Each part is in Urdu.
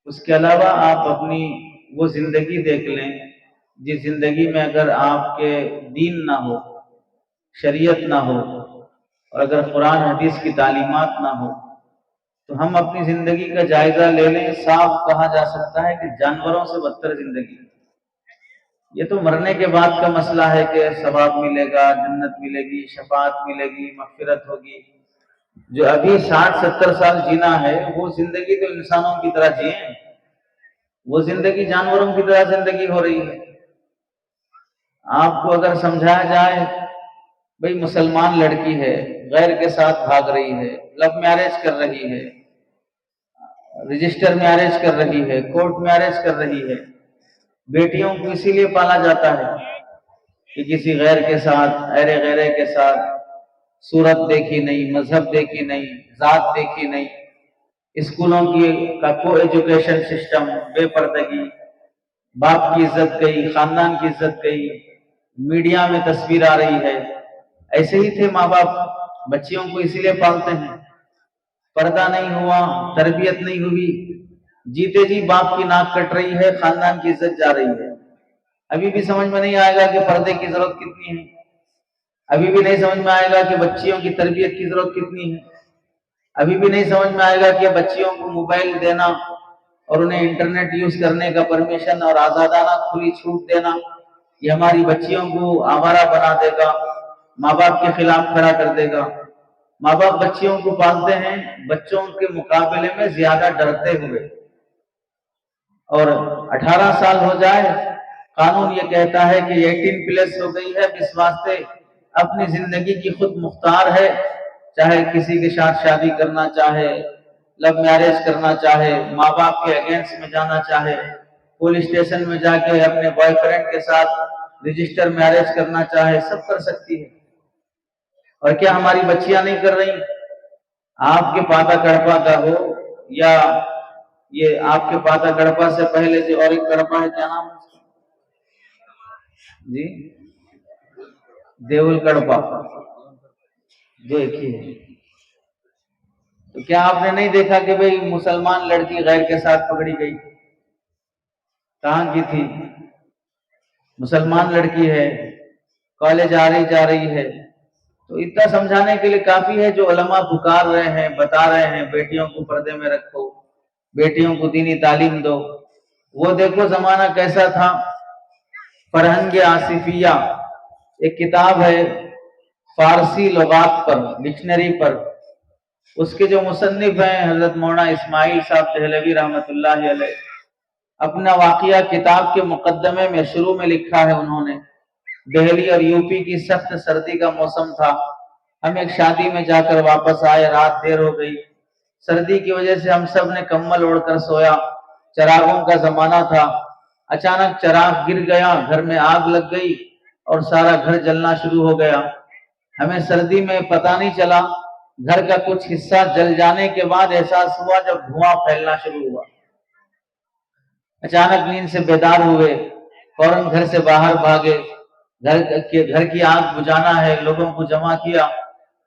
اس کے علاوہ آپ اپنی وہ زندگی دیکھ لیں جس زندگی میں اگر آپ کے دین نہ ہو، شریعت نہ ہو، اور اگر قرآن حدیث کی تعلیمات نہ ہو، تو ہم اپنی زندگی کا جائزہ لے لیں، صاف کہا جا سکتا ہے کہ جانوروں سے بدتر زندگی۔ یہ تو مرنے کے بعد کا مسئلہ ہے کہ ثواب ملے گا، جنت ملے گی، شفاعت ملے گی، مغفرت ہوگی۔ جو ابھی 60-70 سال جینا ہے وہ زندگی تو انسانوں کی طرح جئیں، وہ زندگی جانوروں کی طرح زندگی ہو رہی ہے۔ آپ کو اگر سمجھایا جائے بھئی مسلمان لڑکی ہے، غیر کے ساتھ بھاگ رہی ہے، لو میرج کر رہی ہے، رجسٹر میرج کر رہی ہے، کورٹ میرج کر رہی ہے، بیٹیوں کو اسی لیے پالا جاتا ہے کہ کسی غیر کے ساتھ، ایرے غیرے کے ساتھ، صورت دیکھی نہیں، مذہب دیکھی نہیں، ذات دیکھی نہیں، اسکولوں کا کو ایجوکیشن سسٹم، بے پردگی، باپ کی عزت گئی، خاندان کی عزت گئی، میڈیا میں تصویر آ رہی ہے۔ ایسے ہی تھے ماں باپ، بچیوں کو اسی لیے پالتے ہیں۔ پردہ نہیں ہوا، تربیت نہیں ہوئی، جیتے جی باپ کی ناک کٹ رہی ہے، خاندان کی عزت جا رہی ہے۔ ابھی بھی سمجھ میں نہیں آئے گا کہ پردے کی ضرورت کتنی ہے، ابھی بھی نہیں سمجھ میں آئے گا کہ بچیوں کی تربیت کی ضرورت کتنی ہے، ابھی بھی نہیں سمجھ میں آئے گا کہ بچیوں کو موبائل دینا اور انہیں انٹرنیٹ یوز کرنے کا پرمیشن اور آزادانہ کھلی چھوٹ دینا یہ ہماری بچیوں کو آوارہ بنا دے گا، ماں باپ کے خلاف کھڑا کر دے گا۔ ماں باپ بچیوں کو پالتے ہیں بچوں کے مقابلے میں زیادہ ڈرتے ہوئے، اور 18 سال ہو جائے قانون یہ کہتا ہے کہ 18+ ہو گئی ہے، اس واسطے اپنی زندگی کی خود مختار ہے، چاہے کسی کے ساتھ شادی کرنا چاہے، لو میرج کرنا چاہے، ماں باپ کے اگینسٹ میں جانا چاہے، پولیس اسٹیشن میں جا کے اپنے بوائے فرینڈ کے ساتھ رجسٹر میرج کرنا چاہے، سب کر سکتی ہے۔ اور کیا ہماری بچیاں نہیں کر رہی؟ آپ کے پاتا کڑپا کا ہو یا یہ آپ کے پاتا کڑپا سے پہلے جو اور ایک کڑپا ہے، کیا نام ہے اس کا؟ جی دیول کڑپا، جو ایک ہی ہے۔ تو کیا آپ نے نہیں دیکھا کہ بھئی مسلمان لڑکی غیر کے ساتھ پکڑی گئی؟ کہاں کی تھی؟ مسلمان لڑکی ہے، کالج آ رہی جا رہی ہے۔ تو اتنا سمجھانے کے لیے کافی ہے جو علماء پکار رہے ہیں، بتا رہے ہیں بیٹیوں کو پردے میں رکھو، بیٹیوں کو دینی تعلیم دو۔ وہ دیکھو زمانہ کیسا تھا۔ فرہنگ آصفیہ ایک کتاب ہے فارسی لغات پر، ڈکشنری پر، اس کے جو مصنف ہیں حضرت مولانا اسماعیل صاحب دہلوی رحمۃ اللہ علیہ، اپنا واقعہ کتاب کے مقدمے میں شروع میں لکھا ہے انہوں نے۔ دہلی اور یوپی کی سخت سردی کا موسم تھا، ہم ایک شادی میں جا کر واپس آئے، رات دیر ہو گئی، سردی کی وجہ سے ہم سب نے کمبل اوڑھ کر سویا، چراغوں کا زمانہ تھا۔ اچانک چراغ گر گیا، گھر میں آگ لگ گئی اور سارا گھر جلنا شروع ہو گیا۔ ہمیں سردی میں پتہ نہیں چلا، گھر کا کچھ حصہ جل جانے کے بعد احساس ہوا جب دھواں پھیلنا شروع ہوا۔ اچانک نیند سے بیدار ہوئے، فوراً گھر سے باہر بھاگے، گھر کی آگ بجھانا ہے، لوگوں کو جمع کیا۔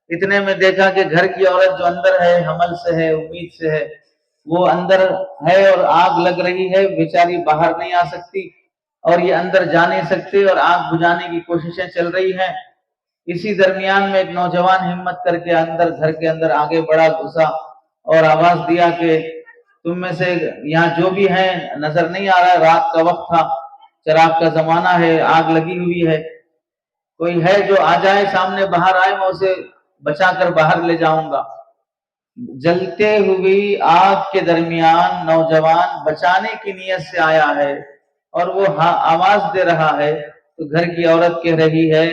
اتنے میں دیکھا کہ گھر کی عورت جو اندر ہے، حمل سے ہے، امید سے ہے، وہ اندر ہے اور آگ لگ رہی ہے، بیچاری باہر نہیں آ سکتی اور یہ اندر جا نہیں سکتے اور آگ بجھانے کی کوششیں چل رہی ہیں۔ اسی درمیان میں ایک نوجوان ہمت کر کے گھر کے اندر آگے بڑھا، گھسا اور آواز دیا کہ تم میں سے یہاں جو بھی ہیں، نظر نہیں آ رہا ہے، رات کا وقت تھا، چراغ کا زمانہ ہے، آگ لگی ہوئی ہے، کوئی ہے جو آ جائے سامنے، باہر آئے، میں اسے بچا کر باہر لے جاؤں گا۔ جلتے ہوئی آگ کے درمیان نوجوان بچانے کی نیت سے آیا ہے اور وہ آواز دے رہا ہے، تو گھر کی عورت کہہ رہی ہے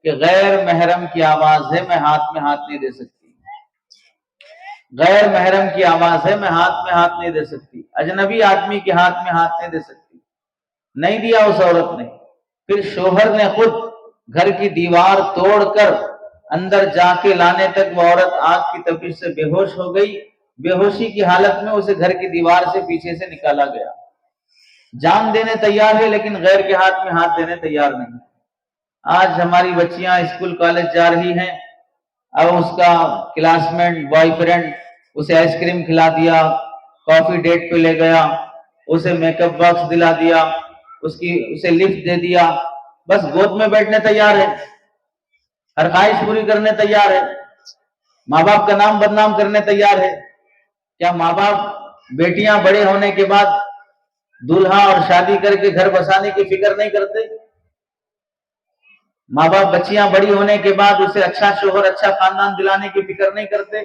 کہ غیر محرم کی آواز ہے، میں ہاتھ میں ہاتھ نہیں دے سکتی، غیر محرم کی آواز ہے، میں ہاتھ میں ہاتھ نہیں دے سکتی، اجنبی آدمی کے ہاتھ میں ہاتھ نہیں دے سکتی۔ نہیں دیا اس عورت نے۔ پھر شوہر نے خود گھر کی دیوار توڑ کر اندر جا کے لانے تک وہ عورت آگ کی تپش سے بے ہوش ہو گئی۔ بے ہوشی کی حالت میں اسے گھر کی دیوار سے پیچھے سے نکالا گیا۔ جان دینے تیار ہے لیکن غیر کے ہاتھ میں ہاتھ دینے تیار نہیں۔ آج ہماری بچیاں اسکول کالج جا رہی ہیں، اب اس کا کلاس میٹ بوائے فرینڈ اسے آئس کریم کھلا دیا، کافی ڈیٹ پہ لے گیا، اسے میک اپ باکس دلا دیا، اسے لفٹ دے دیا، بس گود میں بیٹھنے تیار ہے، ہر خواہش پوری کرنے تیار ہے، ماں باپ کا نام بدنام کرنے تیار ہے۔ کیا ماں باپ بیٹیاں بڑے ہونے کے بعد دولہا اور شادی کر کے گھر بسانے کی فکر نہیں کرتے؟ ماں باپ بچیاں بڑی ہونے کے بعد اسے اچھا شوہر، اچھا خاندان دلانے کی فکر نہیں کرتے؟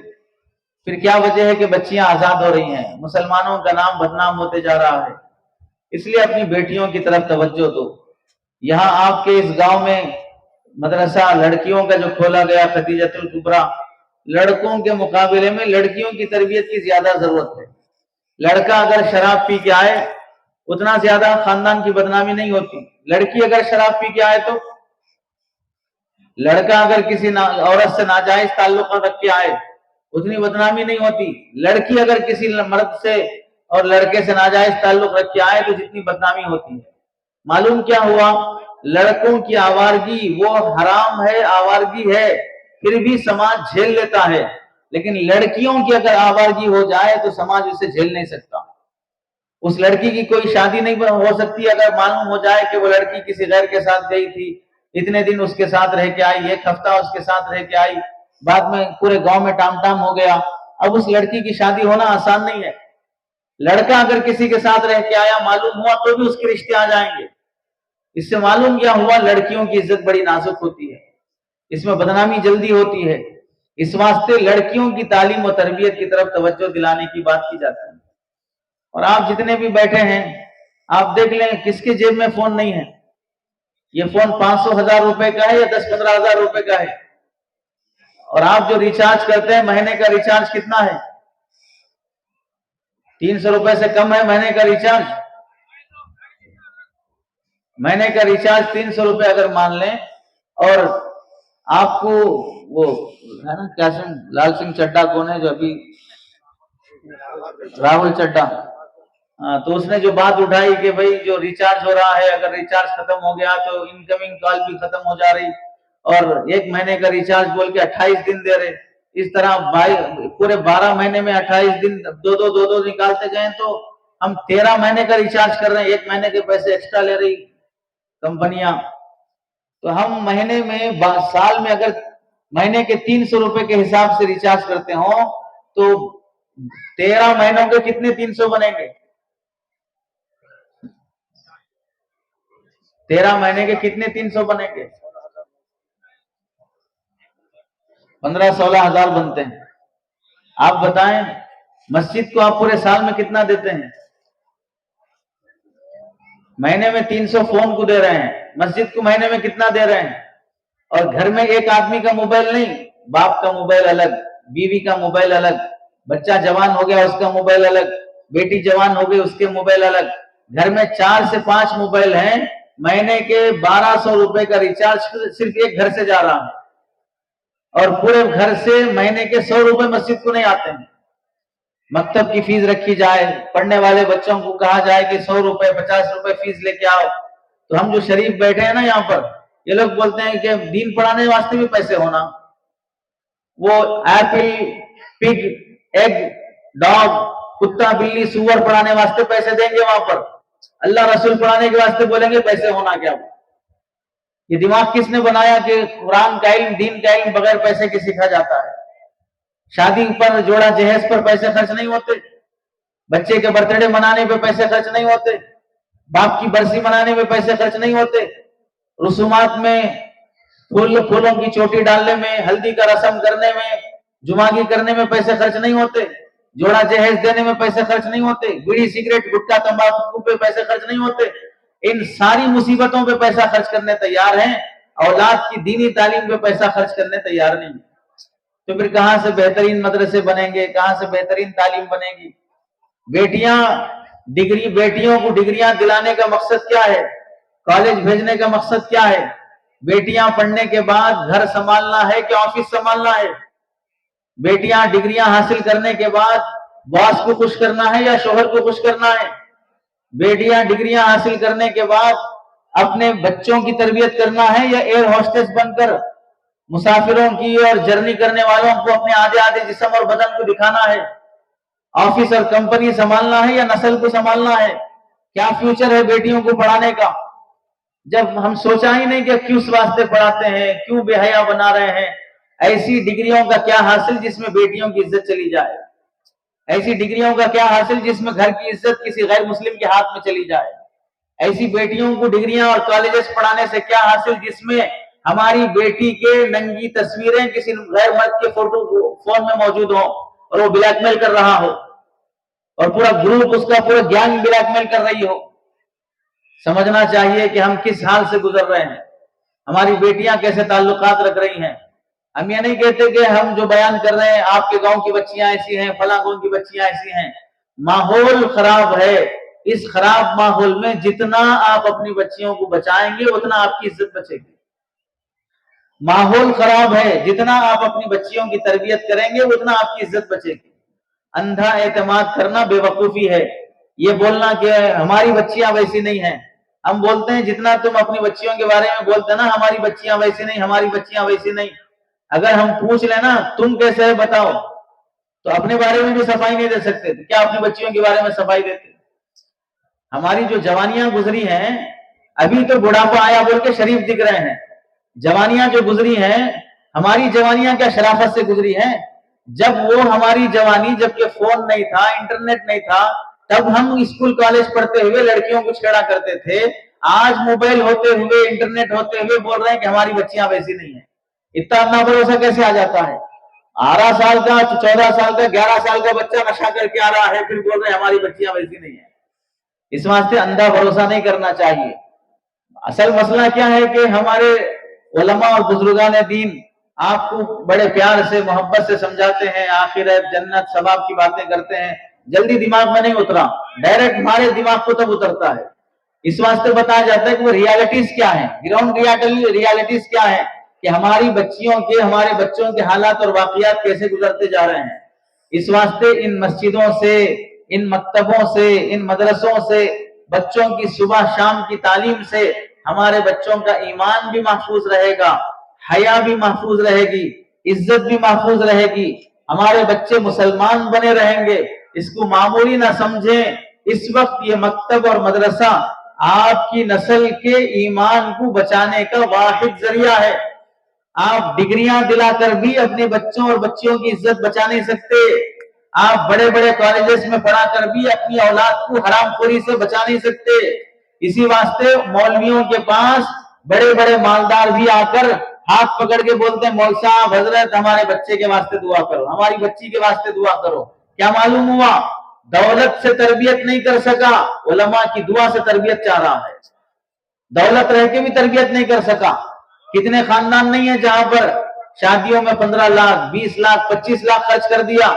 پھر کیا وجہ ہے کہ بچیاں آزاد ہو رہی ہیں، مسلمانوں کا نام بدنام ہوتے جا رہا ہے؟ اس لیے اپنی بیٹیوں کی طرف توجہ دو۔ یہاں آپ کے اس گاؤں میں مدرسہ لڑکیوں کا جو کھولا گیا خدیجۃ الکبریٰ، لڑکوں کے مقابلے میں لڑکیوں کی تربیت کی زیادہ ضرورت ہے۔ لڑکا اگر شراب پی کے آئے اتنا زیادہ خاندان کی بدنامی نہیں ہوتی، لڑکی اگر شراب پی کے آئے تو، لڑکا اگر کسی عورت سے ناجائز تعلق رکھ کے آئے اتنی بدنامی نہیں ہوتی، لڑکی اگر کسی مرد سے اور لڑکے سے ناجائز تعلق رکھ کے آئے تو جتنی بدنامی ہوتی ہے۔ معلوم کیا ہوا؟ لڑکوں کی آوارگی وہ حرام ہے، آوارگی ہے، پھر بھی سماج جھیل لیتا ہے، لیکن لڑکیوں کی اگر آوارگی ہو جائے تو سماج اسے جھیل نہیں سکتا۔ اس لڑکی کی کوئی شادی نہیں ہو سکتی اگر معلوم ہو جائے کہ وہ لڑکی کسی غیر کے ساتھ گئی تھی، اتنے دن اس کے ساتھ رہ کے آئی، ایک ہفتہ اس کے ساتھ رہ کے آئی، بعد میں پورے گاؤں میں ٹام ٹام ہو گیا۔ اب اس لڑکی کی شادی ہونا آسان نہیں ہے۔ لڑکا اگر کسی کے ساتھ رہ کے آیا معلوم ہوا تو بھی اس کے رشتے آ جائیں گے۔ اس سے معلوم کیا ہوا؟ لڑکیوں کی عزت بڑی نازک ہوتی ہے، اس میں بدنامی جلدی ہوتی ہے۔ اس واسطے لڑکیوں کی تعلیم و تربیت کی طرف توجہ دلانے کی بات کی جاتی ہے۔ اور آپ جتنے بھی بیٹھے ہیں آپ دیکھ لیں کس کے جیب میں فون نہیں ہے؟ یہ فون 500,000 روپے کا ہے یا 10-15,000 روپے کا ہے؟ اور آپ جو ریچارج کرتے ہیں مہینے کا ریچارج کتنا ہے؟ 300 روپے سے کم ہے مہینے کا ریچارج؟ مہینے کا ریچارج 300 روپے اگر مان لیں، اور آپ کو وہ ہے نا کیا لال سنگھ چڈھا کون ہے جو ابھی، راہل چڈھا، تو اس نے جو بات اٹھائی کہ بھائی جو ریچارج ہو رہا ہے اگر ریچارج ختم ہو گیا تو انکمنگ کال بھی ختم ہو جا رہی، اور ایک مہینے کا ریچارج بول کے 28 دن دے رہے، اس طرح پورے 12 مہینے میں 28 دن دو نکالتے گئے تو ہم 13 مہینے کا ریچارج کر رہے ہیں، ایک مہینے کے پیسے ایکسٹرا لے رہی کمپنیاں۔ تو ہم مہینے میں سال میں اگر مہینے کے 300 روپے کے حساب سے ریچارج کرتے ہوں تو 13 مہینوں کے کتنے 300 بنیں گے؟ 13 مہینے کے کتنے 300 بنیں گے؟ 15-16 ہزار بنتے ہیں۔ آپ بتائیں مسجد کو آپ پورے سال میں کتنا دیتے ہیں؟ مہینے میں 300 فون کو دے رہے ہیں، مسجد کو مہینے میں کتنا دے رہے ہیں؟ اور گھر میں ایک آدمی کا موبائل نہیں، باپ کا موبائل الگ، بیوی کا موبائل الگ، بچہ جوان ہو گیا اس کا موبائل الگ، بیٹی جوان ہو گئی اس کے موبائل الگ، گھر میں 4 سے 5 موبائل ہیں، مہینے کے 1200 روپے کا ریچارج صرف ایک گھر سے جا رہا ہے، اور پورے گھر سے مہینے کے 100 روپے مسجد کو نہیں آتے ہیں۔ مکتب کی فیس رکھی جائے، پڑھنے والے بچوں کو کہا جائے کہ 100 روپے 50 روپے فیس لے کے آؤ، تو ہم جو شریف بیٹھے ہیں نا یہاں پر، یہ لوگ بولتے ہیں کہ دین پڑھانے واسطے بھی پیسے ہونا، وہ ایپل پگ ایگ ڈاگ کتا بلی سور پڑھانے واسطے پیسے دیں گے، وہاں پر اللہ رسول پڑھانے کے واسطے بولیں گے پیسے ہونا کیا؟ یہ دماغ کس نے بنایا کہ قرآن کا علم دین کا علم بغیر پیسے کے سیکھا جاتا ہے؟ شادی پر جوڑا جہیز پر پیسے خرچ نہیں ہوتے، بچے کے برتھ ڈے منانے پہ پیسے خرچ نہیں ہوتے، باپ کی برسی منانے میں پیسے خرچ نہیں ہوتے، رسومات میں پھولوں کی چوٹی ڈالنے میں، ہلدی کا رسم کرنے میں، جمعگی کرنے میں پیسے خرچ نہیں ہوتے، جوڑا جہیز دینے میں پیسے خرچ نہیں ہوتے، بیڑی سگریٹ گٹکا تمباکو پہ پیسے خرچ نہیں ہوتے، ان ساری مصیبتوں پہ پیسہ خرچ کرنے تیار ہیں، اولاد کی دینی تعلیم پہ پیسہ خرچ کرنے تیار نہیں، تو پھر کہاں سے بہترین مدرسے بنیں گے، کہاں سے بہترین تعلیم بنے گی؟ بیٹیوں کو ڈگریاں دلانے کا مقصد کیا ہے؟ کالج بھیجنے کا مقصد کیا ہے؟ بیٹیاں پڑھنے کے بعد گھر سنبھالنا ہے کہ آفس سنبھالنا ہے؟ بیٹیاں ڈگریاں حاصل کرنے کے بعد باس کو خوش کرنا ہے یا شوہر کو خوش کرنا ہے؟ بیٹیاں ڈگریاں حاصل کرنے کے بعد اپنے بچوں کی تربیت کرنا ہے یا ایئر ہوسٹس بن کر مسافروں کی اور جرنی کرنے والوں کو اپنے آدھے آدھے جسم اور بدن کو دکھانا ہے؟ آفس اور کمپنی سنبھالنا ہے یا نسل کو سنبھالنا ہے؟ کیا فیوچر ہے بیٹیوں کو پڑھانے کا؟ جب ہم سوچا ہی نہیں کہ کس واسطے پڑھاتے ہیں، کیوں بے حیا بنا رہے ہیں۔ ایسی ڈگریوں کا کیا حاصل جس میں بیٹیوں کی عزت چلی جائے؟ ایسی ڈگریوں کا کیا حاصل جس میں گھر کی عزت کسی غیر مسلم کے ہاتھ میں چلی جائے؟ ایسی بیٹیوں کو ڈگریاں اور کالجز پڑھانے سے کیا حاصل جس میں ہماری بیٹی کے ننگی تصویریں کسی غیر مرد کے فوٹو فون میں موجود ہوں اور وہ بلیک میل کر رہا ہو، اور پورا گروپ اس کا پورا گینگ بلیک میل کر رہی ہو؟ سمجھنا چاہیے کہ ہم کس حال سے گزر رہے ہیں، ہماری بیٹیاں کیسے تعلقات رکھ رہی ہیں۔ ہم یہ نہیں کہتے کہ ہم جو بیان کر رہے ہیں آپ کے گاؤں کی بچیاں ایسی ہیں، فلاں گاؤں کی بچیاں ایسی ہیں۔ ماحول خراب ہے، اس خراب ماحول میں جتنا آپ اپنی بچیوں کو بچائیں گے اتنا آپ کی عزت بچے گی۔ ماحول خراب ہے، جتنا آپ اپنی بچیوں کی تربیت کریں گے اتنا آپ کی عزت بچے گی۔ اندھا اعتماد کرنا بے وقوفی ہے، یہ بولنا کہ ہماری بچیاں ویسی نہیں ہیں۔ ہم بولتے ہیں جتنا تم اپنی بچیوں کے بارے میں بولتے ہیں نا، ہماری بچیاں ویسی نہیں، ہماری بچیاں ویسی نہیں، اگر ہم پوچھ لیں نا تم کیسے ہے بتاؤ، تو اپنے بارے میں بھی صفائی نہیں دے سکتے، تو کیا اپنی بچیوں کے بارے میں صفائی دیتے؟ ہماری جو جوانیاں گزری ہیں، ابھی تو بڑھاپا آیا بول کے شریف دکھ رہے ہیں۔ جوانیاں جو گزری ہیں، ہماری جوانیاں کیا شرافت سے گزری ہیں؟ جب وہ ہماری جوانی، جب کہ فون نہیں تھا، انٹرنیٹ نہیں تھا، تب ہم اسکول کالج پڑھتے ہوئے لڑکیوں کو چھیڑا کرتے تھے۔ آج موبائل ہوتے ہوئے، انٹرنیٹ ہوتے ہوئے بول رہے ہیں کہ ہماری بچیاں ویسی نہیں ہیں۔ اتنا نا بھروسہ کیسے آ جاتا ہے؟ 12 سال کا، 14 سال کا، 11 سال کا بچہ نشہ کر کے آ رہا ہے، پھر بول رہے ہیں ہماری بچیاں ویسی نہیں ہیں۔ اس واسطے اندھا بھروسہ نہیں کرنا چاہیے۔ اصل مسئلہ کیا ہے کہ ہمارے علماء اور بزرگان دین آپ کو بڑے پیار سے، محبت سے سمجھاتے ہیں، آخرت، جنت، ثواب کی باتیں کرتے ہیں، جلدی دماغ میں نہیں اترا، ڈائریکٹ ہمارے دماغ کو تب اترتا ہے۔ اس واسطے بتایا جاتا ہے کہ وہ ریالٹیز کیا ہیں، گراؤنڈ ریالٹیز کیا ہیں، کہ ہماری بچیوں کے، ہمارے بچوں کے حالات اور واقعات کیسے گزرتے جا رہے ہیں۔ اس واسطے ان مسجدوں سے، ان مکتبوں سے، ان مدرسوں سے، بچوں کی صبح شام کی تعلیم سے ہمارے بچوں کا ایمان بھی محفوظ رہے گا، حیا بھی محفوظ رہے گی، عزت بھی محفوظ رہے گی، ہمارے بچے مسلمان بنے رہیں گے۔ اس کو معمولی نہ سمجھیں، اس وقت یہ مکتب اور مدرسہ آپ کی نسل کے ایمان کو بچانے کا واحد ذریعہ ہے۔ آپ ڈگریاں دلا کر بھی اپنے بچوں اور بچیوں کی عزت بچا نہیں سکتے، آپ بڑے بڑے کالجز میں پڑھا کر بھی اپنی اولاد کو حرام خوری سے بچا نہیں سکتے۔ اسی واسطے مولویوں کے پاس بڑے بڑے مالدار بھی آ کر ہاتھ پکڑ کے بولتے ہیں مول صاحب، حضرت ہمارے بچے کے واسطے دعا کرو، ہماری بچی کے واسطے دعا کرو۔ کیا معلوم ہوا؟ دولت سے تربیت نہیں کر سکا، علماء کی دعا سے تربیت چاہ رہا ہے۔ دولت رہ کے بھی تربیت نہیں کر سکا۔ کتنے خاندان نہیں ہیں جہاں پر شادیوں میں 15 لاکھ، 20 لاکھ، 25 لاکھ خرچ کر دیا،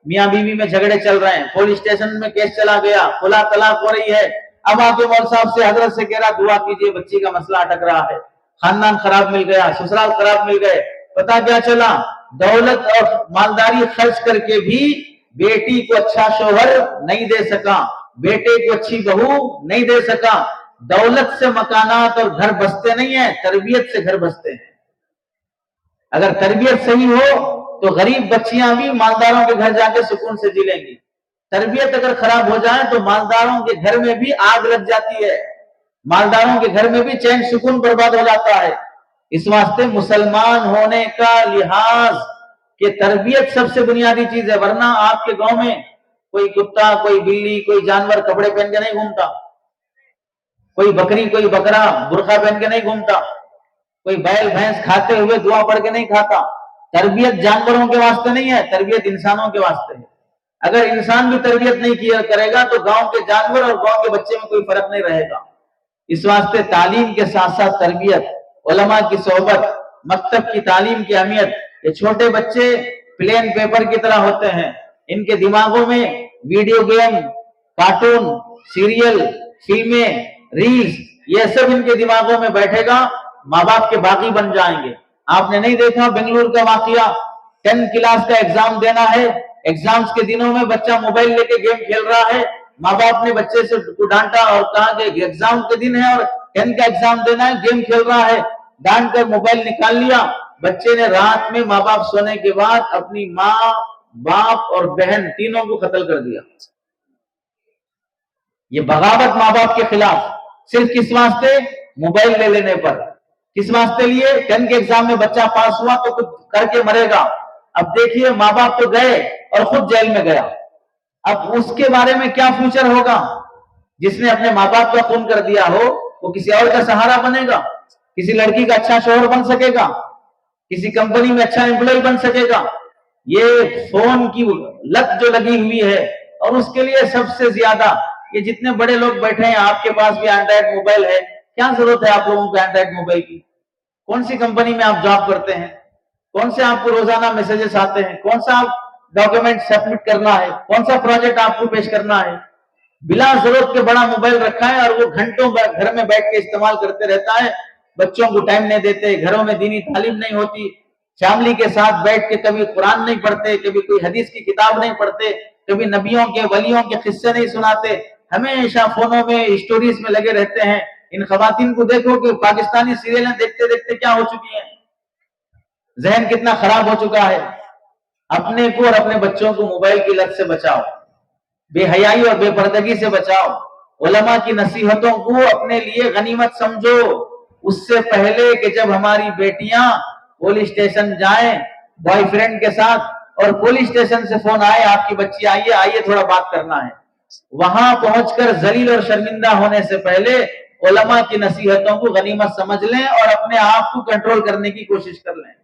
میاں بیوی میں جھگڑے چل رہے ہیں، پولیس اسٹیشن میں کیس چلا گیا، خلا طلاق ہو رہی ہے، اب آ کے مول صاحب سے، حضرت سے کہہ رہا دعا کیجئے بچی کا مسئلہ اٹک رہا ہے، خاندان خراب مل گیا، سسرال خراب مل گئے۔ پتا کیا چلا؟ دولت اور مالداری خرچ کر کے بھی بیٹی کو اچھا شوہر نہیں دے سکا، بیٹے کو اچھی بہو نہیں دے سکا۔ دولت سے مکانات اور گھر بستے نہیں ہیں، تربیت سے گھر بستے ہیں۔ اگر تربیت صحیح ہو تو غریب بچیاں بھی مالداروں کے گھر جا کے سکون سے جی لیں گی۔ تربیت اگر خراب ہو جائے تو مالداروں کے گھر میں بھی آگ لگ جاتی ہے، مالداروں کے گھر میں بھی چین سکون برباد ہو جاتا ہے۔ اس واسطے مسلمان ہونے کا لحاظ کہ تربیت سب سے بنیادی چیز ہے، ورنہ آپ کے گاؤں میں کوئی کتا، کوئی بلی، کوئی جانور کپڑے پہن کے نہیں گھومتا، کوئی بکری، کوئی بکرا برقع پہن کے نہیں گھومتا، کوئی بیل بھینس کھاتے ہوئے دعا پڑھ کے نہیں کھاتا۔ تربیت جانوروں کے واسطے نہیں ہے، تربیت انسانوں کے واسطے ہے۔ اگر انسان بھی تربیت نہیں کیا کرے گا تو گاؤں کے جانور اور گاؤں کے بچے میں کوئی فرق نہیں رہے گا۔ اس واسطے تعلیم کے ساتھ ساتھ تربیت، علماء کی صحبت، مکتب کی تعلیم کی اہمیت۔ یہ چھوٹے بچے پلین پیپر کی طرح ہوتے ہیں، ان کے دماغوں میں ویڈیو گیم، کارٹون، سیریل، فلمیں، ریلز، یہ سب ان کے دماغوں میں بیٹھے گا، ماں باپ کے باغی بن جائیں گے۔ آپ نے نہیں دیکھا بنگلور کا واقعہ؟ 10 کلاس کا ایگزام دینا ہے، ایگزامز کے دنوں میں بچہ موبائل لے کے گیم کھیل رہا ہے، ماں باپ نے بچے سے ڈانٹا اور کہا کہ ایگزام کے دن ہے اور 10 کا ایگزام دینا ہے، گیم کھیل رہا ہے، ڈانٹ کر موبائل نکال لیا۔ بچے نے رات میں ماں باپ سونے کے بعد اپنی ماں، باپ اور بہن تینوں کو قتل کر دیا۔ یہ بغاوت ماں باپ کے خلاف، صرف کس واسطے؟ موبائل لے لینے پر۔ کس واسطے لیے؟ 10 کے ایگزام میں بچہ پاس ہوا تو کچھ کر کے مرے گا۔ اب دیکھیے ماں باپ تو گئے اور خود جیل میں گیا، اب اس کے بارے میں کیا فیوچر ہوگا؟ جس نے اپنے ماں باپ کا خون کر دیا ہو وہ کسی اور کا سہارا بنے گا؟ کسی لڑکی کا اچھا شوہر بن سکے گا؟ کسی کمپنی میں اچھا امپلائی بن سکے گا؟ یہ فون کی لت جو لگی ہوئی ہے، اور اس کے لیے سب سے زیادہ یہ جتنے بڑے لوگ بیٹھے ہیں، آپ کے پاس بھی اینڈرائڈ موبائل ہے، کیا ضرورت ہے آپ لوگوں کو اینڈرائڈ موبائل کی؟ کون سی کمپنی میں آپ جاب کرتے ہیں؟ کون سے آپ کو روزانہ میسجز آتے ہیں؟ کون سا آپ ڈاکیومنٹ سبمٹ کرنا ہے؟ کون سا پروجیکٹ آپ کو پیش کرنا ہے؟ بلا ضرورت کے بڑا موبائل رکھا ہے اور وہ گھنٹوں گھر میں بیٹھ کے استعمال کرتے رہتا ہے، بچوں کو ٹائم نہیں دیتے، گھروں میں دینی تعلیم نہیں ہوتی، فیملی کے ساتھ بیٹھ کے کبھی قرآن نہیں پڑھتے، کبھی کوئی حدیث کی کتاب نہیں پڑھتے، کبھی نبیوں کے ولیوں کے قصے نہیں سناتے، ہمیشہ فونوں میں اسٹوریز میں لگے رہتے ہیں۔ ان خواتین کو دیکھو کہ پاکستانی سیریلیں دیکھتے دیکھتے کیا ہو چکی ہیں، ذہن کتنا خراب ہو چکا ہے۔ اپنے کو اور اپنے بچوں کو موبائل کی لت سے بچاؤ، بے حیائی اور بے پردگی سے بچاؤ، علماء کی نصیحتوں کو اپنے لیے غنیمت سمجھو۔ اس سے پہلے کہ جب ہماری بیٹیاں پولیس اسٹیشن جائیں بوائے فرینڈ کے ساتھ، اور پولیس اسٹیشن سے فون آئے آپ کی بچی آئیے تھوڑا بات کرنا ہے، وہاں پہنچ کر ذلیل اور شرمندہ ہونے سے پہلے علماء کی نصیحتوں کو غنیمت سمجھ لیں اور اپنے آپ کو کنٹرول کرنے کی کوشش کر لیں۔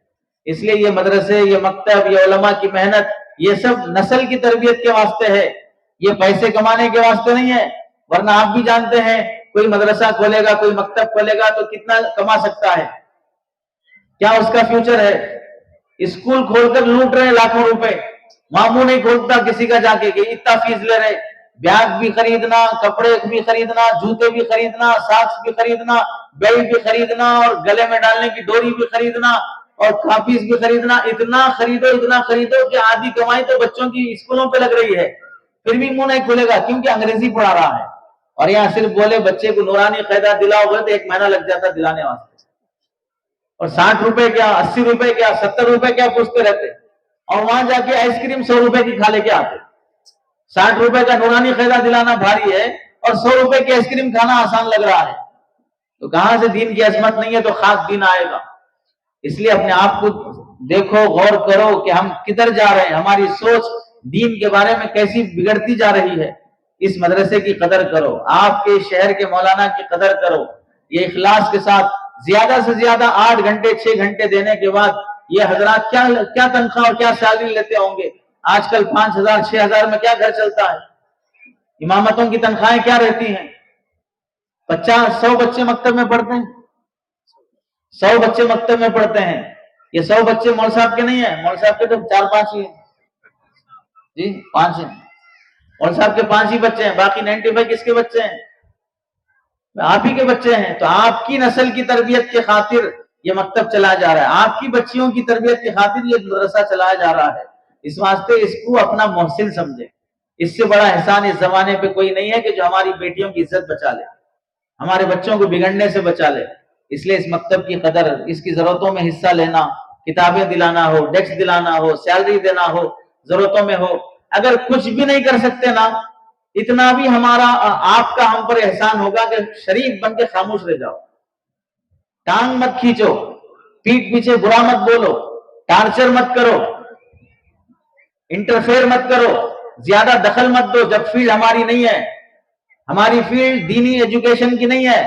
اس لیے یہ مدرسے، یہ مکتب، یہ علماء کی محنت، یہ سب نسل کی تربیت کے واسطے ہے، یہ پیسے کمانے کے واسطے نہیں ہے۔ ورنہ آپ بھی جانتے ہیں کوئی مدرسہ کھولے گا، کوئی مکتب کھولے گا تو کتنا کما سکتا ہے، کیا اس کا فیوچر ہے؟ اسکول کھول کر لوٹ رہے لاکھوں روپے، ماموں نہیں کھولتا کسی کا جا کے کہ اتنا فیس لے رہے، بیگ بھی خریدنا، کپڑے بھی خریدنا، جوتے بھی خریدنا، ساکس بھی خریدنا، بیلٹ بھی خریدنا، اور گلے میں ڈالنے کی ڈوری بھی خریدنا، اور کاپیز بھی خریدنا۔ اتنا خریدو کہ آدھی کمائی تو بچوں کی اسکولوں پہ لگ رہی ہے، پھر بھی منہ نہیں کھلے گا کیونکہ انگریزی پڑھا رہا ہے۔ اور یہاں صرف بولے بچے کو نورانی قاعدہ دلاؤ گے تو 1 مہینہ لگ جاتا دلانے واسطے، اور 60 روپے کیا، 80 روپے کیا، 70 روپے کیا پوچھتے رہتے، اور وہاں جا کے آئس کریم 100 روپے کی کھا لے کے آتے۔ 60 روپے کا نورانی قاعدہ دلانا بھاری ہے اور 100 روپے کی آئس کریم کھانا آسان لگ رہا ہے، تو کہاں سے دین کی عظمت نہیں ہے تو خاص دین آئے گا۔ اس لیے اپنے آپ کو دیکھو، غور کرو کہ ہم کدھر جا رہے ہیں، ہماری سوچ دین کے بارے میں کیسی بگڑتی جا رہی ہے۔ اس مدرسے کی قدر کرو، آپ کے شہر کے مولانا کی قدر کرو، یہ اخلاص کے ساتھ زیادہ سے زیادہ 8 گھنٹے 6 گھنٹے دینے کے بعد یہ حضرات کیا تنخواہ اور کیا سیلری لیتے ہوں گے؟ آج کل 5,000 6,000 میں کیا گھر چلتا ہے؟ امامتوں کی تنخواہیں کیا رہتی ہیں؟ 100 بچے مکتب میں پڑھتے ہیں، 100 بچے مکتب میں پڑھتے ہیں، یہ 100 بچے مول صاحب کے نہیں ہیں، مول صاحب کے تو 4-5 ہی ہیں، جی 5 ہیں، مول صاحب کے 5 ہی بچے ہیں، باقی 95 کس کے بچے ہیں؟ آپ ہی کے بچے ہیں۔ تو آپ کی نسل کی تربیت کی خاطر یہ مکتب چلایا جا رہا ہے، آپ کی بچیوں کی تربیت کی خاطر یہ مدرسہ چلایا جا رہا ہے، اس واسطے اس کو اپنا محسن سمجھے۔ اس سے بڑا احسان اس زمانے پہ کوئی نہیں ہے کہ جو ہماری بیٹیوں کی عزت بچا لے، ہمارے بچوں کو بگڑنے سے بچا لے۔ اس لیے اس مکتب کی قدر، اس کی ضرورتوں میں حصہ لینا، کتابیں دلانا ہو، ڈیسک دلانا ہو، سیلری دینا ہو، ضرورتوں میں ہو، اگر کچھ بھی نہیں کر سکتے نا، اتنا بھی ہمارا آپ کا ہم پر احسان ہوگا کہ شریف بن کے خاموش رہ جاؤ، ٹانگ مت کھینچو، پیٹ پیچھے برا مت بولو، ٹارچر مت کرو، انٹرفیئر مت کرو، زیادہ دخل مت دو۔ جب فیلڈ ہماری نہیں ہے، ہماری فیلڈ دینی ایجوکیشن کی نہیں ہے،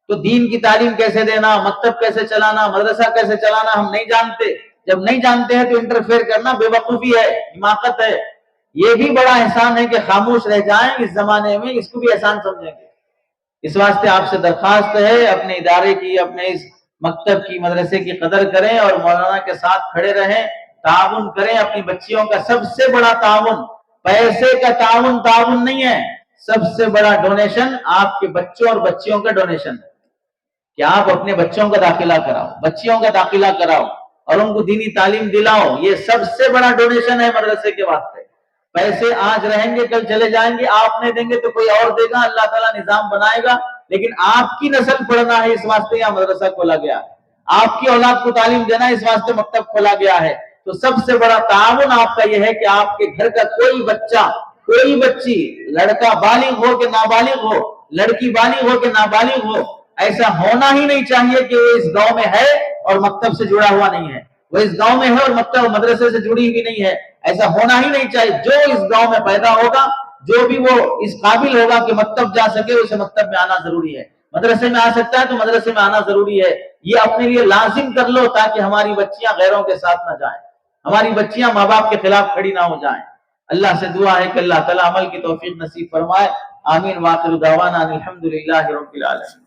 تو دین کی تعلیم کیسے دینا، مکتب کیسے چلانا، مدرسہ کیسے چلانا ہم نہیں جانتے۔ جب نہیں جانتے ہیں تو انٹرفیئر کرنا بے وقوفی ہے، حماقت ہے۔ یہ بھی بڑا احسان ہے کہ خاموش رہ جائیں اس زمانے میں، اس کو بھی احسان سمجھیں گے۔ اس واسطے آپ سے درخواست ہے اپنے ادارے کی، اپنے اس مکتب کی، مدرسے کی قدر کریں اور مولانا کے ساتھ کھڑے رہیں، تعاون کریں۔ اپنی بچیوں کا سب سے بڑا تعاون، پیسے کا تعاون نہیں ہے، سب سے بڑا ڈونیشن آپ کے بچوں اور بچیوں کا ڈونیشن ہے کہ آپ اپنے بچوں کا داخلہ کراؤ، بچیوں کا داخلہ کراؤ اور ان کو دینی تعلیم دلاؤ۔ یہ سب سے بڑا ڈونیشن ہے مدرسے کے واسطے۔ پیسے آج رہیں گے کل چلے جائیں گے، آپ نہیں دیں گے تو کوئی اور دے گا، اللہ تعالیٰ نظام بنائے گا، لیکن آپ کی نسل پڑھنا ہے، اس واسطے یہاں مدرسہ کھولا گیا ہے۔ آپ کی اولاد کو تعلیم دینا ہے، اس واسطے مکتب کھولا گیا ہے۔ تو سب سے بڑا تعاون آپ کا یہ ہے کہ آپ کے گھر کا کوئی بچہ کوئی بچی، لڑکا بالغ ہو کہ نابالغ ہو، لڑکی بالغ ہو کہ نابالغ ہو، ایسا ہونا ہی نہیں چاہیے کہ وہ اس گاؤں میں ہے اور مکتب سے جڑا ہوا نہیں ہے، وہ اس گاؤں میں ہے اور مکتب اور مدرسے سے جڑی ہوئی نہیں ہے، ایسا ہونا ہی نہیں چاہیے۔ جو اس گاؤں میں پیدا ہوگا، جو بھی وہ اس قابل ہوگا کہ مکتب جا سکے، اسے مکتب میں آنا ضروری ہے، مدرسے میں آ سکتا ہے تو مدرسے میں آنا ضروری ہے۔ یہ اپنے لیے لازم کر لو تاکہ ہماری بچیاں غیروں کے ساتھ نہ جائیں، ہماری بچیاں ماں باپ کے خلاف کھڑی نہ ہو جائیں۔ اللہ سے دعا ہے کہ اللہ تعالیٰ عمل کی توفیق نصیب فرمائے۔ آمین۔ وآخر دعوانا الحمدللہ رب العالمین۔